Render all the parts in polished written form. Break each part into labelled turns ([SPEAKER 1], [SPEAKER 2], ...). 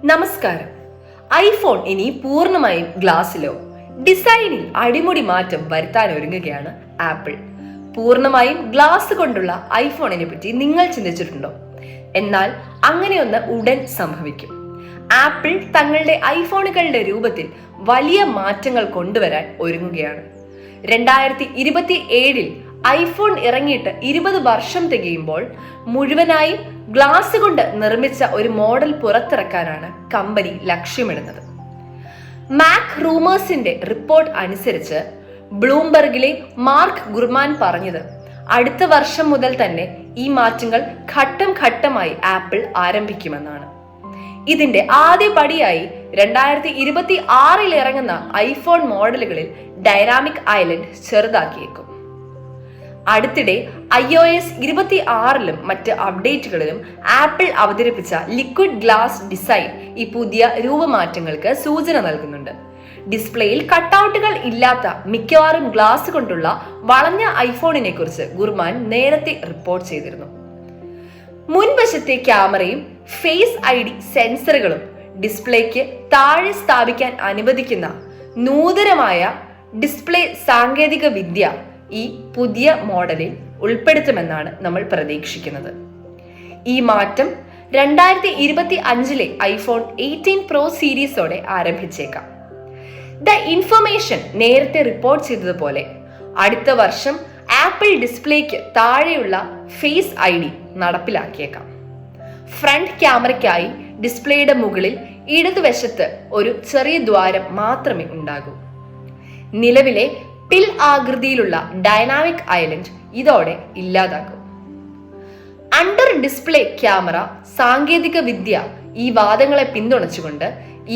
[SPEAKER 1] നമസ്കാരം. ഐഫോൺ ഇനി പൂർണ്ണമായും ഗ്ലാസിലോ ഡിസൈനിൽ അടിമുടി മാറ്റം വരുത്താൻ ഒരുങ്ങുകയാണ് ആപ്പിൾ. പൂർണ്ണമായും ഗ്ലാസ് കൊണ്ടുള്ള ഐഫോണിനെ പറ്റി നിങ്ങൾ ചിന്തിച്ചിട്ടുണ്ടോ? എന്നാൽ അങ്ങനെയൊന്ന് ഉടൻ സംഭവിക്കും. ആപ്പിൾ തങ്ങളുടെ ഐഫോണുകളുടെ രൂപത്തിൽ വലിയ മാറ്റങ്ങൾ കൊണ്ടുവരാൻ ഒരുങ്ങുകയാണ്. 2027 ഐഫോൺ ഇറങ്ങിയിട്ട് 20 വർഷം തികയുമ്പോൾ മുഴുവനായും ഗ്ലാസ് കൊണ്ട് നിർമ്മിച്ച ഒരു മോഡൽ പുറത്തിറക്കാനാണ് കമ്പനി ലക്ഷ്യമിടുന്നത്. മാക് റൂമേഴ്സിന്റെ റിപ്പോർട്ട് അനുസരിച്ച് ബ്ലൂംബർഗിലെ മാർക്ക് ഗുർമാൻ പറഞ്ഞത് അടുത്ത വർഷം മുതൽ തന്നെ ഈ മാറ്റങ്ങൾ ഘട്ടം ഘട്ടമായി ആപ്പിൾ ആരംഭിക്കുമെന്നാണ്. ഇതിന്റെ ആദ്യ പടിയായി 2026 ഇറങ്ങുന്ന ഐഫോൺ മോഡലുകളിൽ ഡൈനാമിക് ഐലൻഡ് ചെറുതാക്കിയേക്കും. അടുത്തിടെ iOS 26 മറ്റ് അപ്ഡേറ്റുകളിലും ആപ്പിൾ അവതരിപ്പിച്ച ലിക്വിഡ് ഗ്ലാസ് ഡിസൈൻ ഈ പുതിയ രൂപമാറ്റങ്ങൾക്ക് സൂചന നൽകുന്നുണ്ട്. ഡിസ്പ്ലേയിൽ കട്ടൗട്ടുകൾ ഇല്ലാത്ത മിക്കവാറും ഗ്ലാസ് കൊണ്ടുള്ള വളഞ്ഞ ഐഫോണിനെ കുറിച്ച് ഗുർമാൻ നേരത്തെ റിപ്പോർട്ട് ചെയ്തിരുന്നു. മുൻവശത്തെ ക്യാമറയും ഫേസ് ID സെൻസറുകളും ഡിസ്പ്ലേക്ക് താഴെ സ്ഥാപിക്കാൻ അനുവദിക്കുന്ന നൂതനമായ ഡിസ്പ്ലേ സാങ്കേതിക വിദ്യ ഈ പുതിയ മോഡലിൽ ഉൾപ്പെടുത്തുമെന്നാണ് നമ്മൾ പ്രതീക്ഷിക്കുന്നത്. ഈ മാറ്റം 2025 ഐഫോൺ 18 Pro സീരീസോടെ ആരംഭിച്ചേക്കാം. ദ ഇൻഫർമേഷൻ നേരത്തെ റിപ്പോർട്ട് ചെയ്തതുപോലെ അടുത്ത വർഷം ആപ്പിൾ ഡിസ്പ്ലേക്ക് താഴെയുള്ള ഫേസ് ID നടപ്പിലാക്കിയേക്കാം. ഫ്രണ്ട് ക്യാമറയ്ക്കായി ഡിസ്പ്ലേയുടെ മുകളിൽ ഇടതുവശത്ത് ഒരു ചെറിയ ദ്വാരം മാത്രമേ ഉണ്ടാകൂ. നിലവിലെ പിൽ ആകൃതിയിലുള്ള ഡൈനാമിക് ഐലൻഡ് ഇതോടെ ഇല്ലാതാക്കും. അണ്ടർ ഡിസ്പ്ലേ ക്യാമറ സാങ്കേതിക വിദ്യ ഈ വാദങ്ങളെ പിന്തുണച്ചുകൊണ്ട്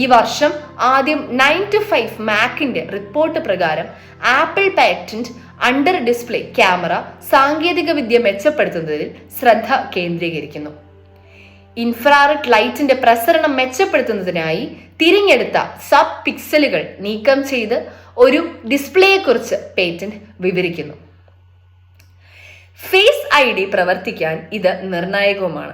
[SPEAKER 1] ഈ വർഷം ആദ്യം 9 to 5 മാക്കിന്റെ റിപ്പോർട്ട് പ്രകാരം apple patent under display camera സാങ്കേതിക വിദ്യ മെച്ചപ്പെടുത്തുന്നതിൽ ശ്രദ്ധ കേന്ദ്രീകരിക്കുന്നു. ഇൻഫ്രാറെഡ് ലൈറ്റിന്റെ പ്രസരണം മെച്ചപ്പെടുത്തുന്നതിനായി തിരഞ്ഞെടുത്ത സബ് പിക്സലുകൾ നീക്കം ചെയ്ത് ഒരു ഡിസ്പ്ലേയെ കുറിച്ച് പേറ്റന്റ് വിവരിക്കുന്നു. ഫേസ് ID പ്രവർത്തിക്കാൻ ഇത് നിർണായകവുമാണ്.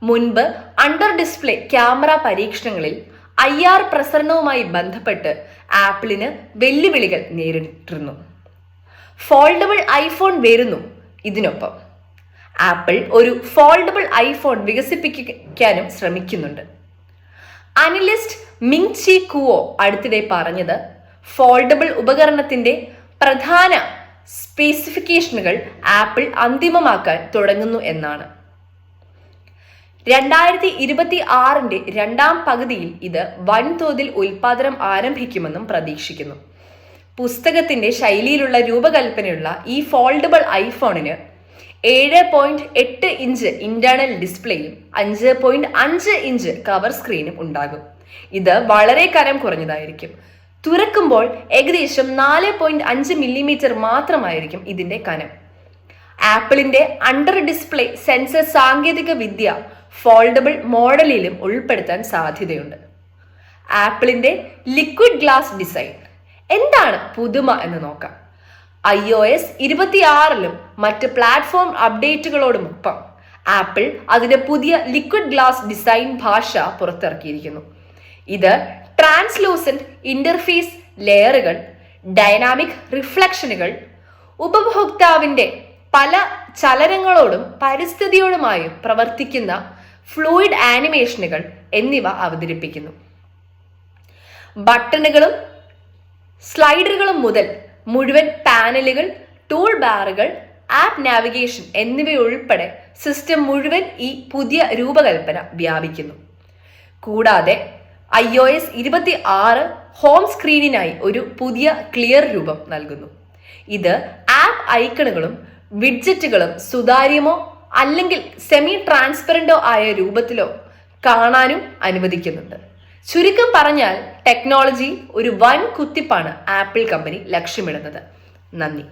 [SPEAKER 1] മുൻപ് അണ്ടർ ഡിസ്പ്ലേ ക്യാമറ പരീക്ഷണങ്ങളിൽ IR പ്രസരണവുമായി ബന്ധപ്പെട്ട് ആപ്പിളിന് വെല്ലുവിളികൾ നേരിട്ടിരുന്നു. ഫോൾഡബിൾ ഐഫോൺ വരുന്നു. ഇതിനൊപ്പം ആപ്പിൾ ഒരു ഫോൾഡബിൾ ഐഫോൺ വികസിപ്പിക്കാനും ശ്രമിക്കുന്നുണ്ട്. അനലിസ്റ്റ് മിങ് ചി കുവോ അടുത്തിടെ പറഞ്ഞത് ഫോൾഡബിൾ ഉപകരണത്തിന്റെ പ്രധാന സ്പെസിഫിക്കേഷനുകൾ ആപ്പിൾ അന്തിമമാക്കാൻ തുടങ്ങുന്നു എന്നാണ്. 2026 രണ്ടാം പകുതിയിൽ ഇത് വൻതോതിൽ ഉൽപാദനം ആരംഭിക്കുമെന്നും പ്രതീക്ഷിക്കുന്നു. പുസ്തകത്തിന്റെ ശൈലിയിലുള്ള രൂപകൽപ്പനയുള്ള ഈ ഫോൾഡബിൾ ഐഫോണിന് 7.8 ഇഞ്ച് ഇന്റേണൽ ഡിസ്പ്ലേയും 5.5 ഇഞ്ച് കവർ സ്ക്രീനും ഉണ്ടാകും. ഇത് വളരെ കനം കുറഞ്ഞതായിരിക്കും. തുറക്കുമ്പോൾ ഏകദേശം 4.5 മില്ലിമീറ്റർ മാത്രമായിരിക്കും ഇതിന്റെ കനം. ആപ്പിളിന്റെ അണ്ടർ ഡിസ്പ്ലേ സെൻസർ സാങ്കേതിക വിദ്യ ഫോൾഡബിൾ മോഡലിലും ഉൾപ്പെടുത്താൻ സാധ്യതയുണ്ട്. ആപ്പിളിന്റെ ലിക്വിഡ് ഗ്ലാസ് ഡിസൈൻ എന്താണ് പുതുമ എന്ന് നോക്കാം. iOS 26 മറ്റ് പ്ലാറ്റ്ഫോം അപ്ഡേറ്റുകളോടുമൊപ്പം ആപ്പിൾ അതിന്റെ പുതിയ ലിക്വിഡ് ഗ്ലാസ് ഡിസൈൻ ഭാഷ പുറത്തിറക്കിയിരിക്കുന്നു. ഇത് ട്രാൻസ്ലൂസന്റ് ഇന്റർഫേസ് ലെയറുകൾ, ഡൈനാമിക് റിഫ്ലക്ഷനുകൾ, ഉപഭോക്താവിന്റെ പല ചലനങ്ങളോടും പരിസ്ഥിതിയോടുമായും പ്രവർത്തിക്കുന്ന ഫ്ലൂയിഡ് ആനിമേഷനുകൾ എന്നിവ അവതരിപ്പിക്കുന്നു. ബട്ടണുകളും സ്ലൈഡറുകളും മുതൽ മുഴുവൻ പാനലുകൾ, ടൂൾ ബാറുകൾ, ആപ്പ് നാവിഗേഷൻ എന്നിവയുൾപ്പെടെ സിസ്റ്റം മുഴുവൻ ഈ പുതിയ രൂപകൽപ്പന വ്യാപിക്കുന്നു. കൂടാതെ iOS 26 ഹോം സ്ക്രീനിനായി ഒരു പുതിയ ക്ലിയർ രൂപം നൽകുന്നു. ഇത് ആപ്പ് ഐക്കണുകളും വിഡ്ജറ്റുകളും സുതാര്യമോ അല്ലെങ്കിൽ സെമി ട്രാൻസ്പെറന്റോ ആയ രൂപത്തിലോ കാണാനും അനുവദിക്കുന്നുണ്ട്. ചുരുക്കം പറഞ്ഞാൽ ടെക്നോളജി ഒരു വൻ കുത്തിപ്പാണ് ആപ്പിൾ കമ്പനി ലക്ഷ്യമിടുന്നത്. നന്ദി.